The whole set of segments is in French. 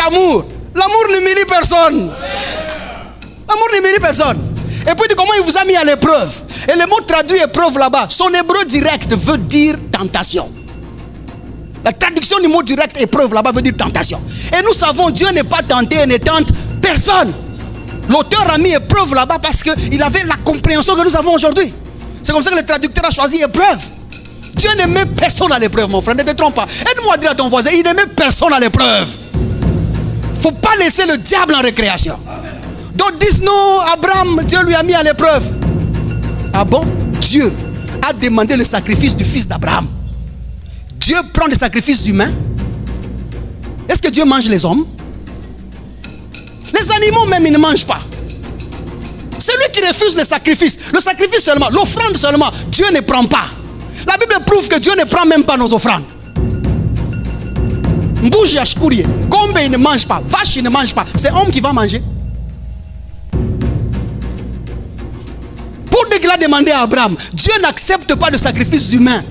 d'amour. L'amour n'humilie personne. L'amour n'humilie personne. Et puis comment il vous a mis à l'épreuve. Et le mot traduit épreuve là-bas, son hébreu direct veut dire tentation. La traduction du mot direct épreuve là-bas veut dire tentation. Et nous savons, Dieu n'est pas tenté et ne tente personne. L'auteur a mis épreuve là-bas parce qu'il avait la compréhension que nous avons aujourd'hui. C'est comme ça que le traducteur a choisi épreuve. Dieu ne met personne à l'épreuve, mon frère, ne te trompe pas. Aide-moi à dire à ton voisin, il ne met personne à l'épreuve. Il ne faut pas laisser le diable en récréation. D'autres disent non, Abraham, Dieu lui a mis à l'épreuve. Ah bon? Dieu a demandé le sacrifice du fils d'Abraham. Dieu prend des sacrifices humains. Est-ce que Dieu mange les hommes? Les animaux même, ils ne mangent pas. Celui qui refuse le sacrifice seulement, l'offrande seulement, Dieu ne prend pas. La Bible prouve que Dieu ne prend même pas nos offrandes. Mbouji Ashkourie, Gombe il ne mange pas, vache il ne mange pas, c'est homme qui va manger. Pour dire qu'il a demandé à Abraham, Dieu n'accepte pas de sacrifice humain.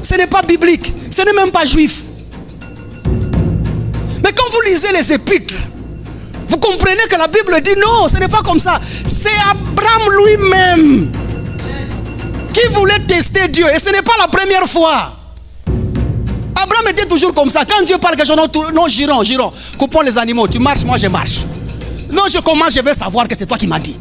Ce n'est pas biblique, ce n'est même pas juif. Mais quand vous lisez les épîtres, vous comprenez que la Bible dit non, ce n'est pas comme ça. C'est Abraham lui-même qui voulait tester Dieu. Et ce n'est pas la première fois. Abraham était toujours comme ça. Quand Dieu parle quelque chose, non, girons, coupons les animaux. Tu marches, moi je marche. Non, comment je vais savoir que c'est toi qui m'as dit?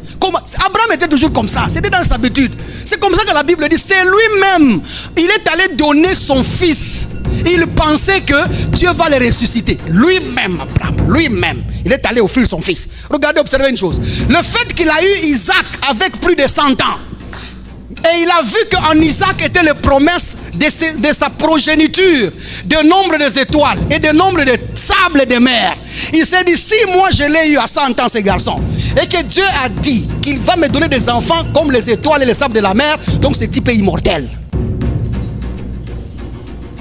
Abraham était toujours comme ça. C'était dans sa habitude. C'est comme ça que la Bible dit. C'est lui-même. Il est allé donner son fils. Il pensait que Dieu va le ressusciter. Lui-même, Abraham, lui-même. Il est allé offrir son fils. Regardez, observez une chose. Le fait qu'il a eu Isaac avec plus de 100 ans. Et il a vu qu'en Isaac était les promesses de sa progéniture, de nombre des étoiles et de nombre de sables des mers. Il s'est dit, si moi je l'ai eu à 100 ans ce garçon, et que Dieu a dit qu'il va me donner des enfants comme les étoiles et les sables de la mer, donc ce type est immortel.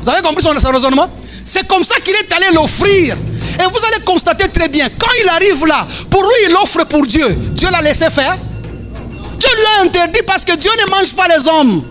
Vous avez compris son raisonnement? C'est comme ça qu'il est allé l'offrir. Et vous allez constater très bien, quand il arrive là, pour lui il offre pour Dieu. Dieu l'a laissé faire. Dieu lui a interdit parce que Dieu ne mange pas les hommes.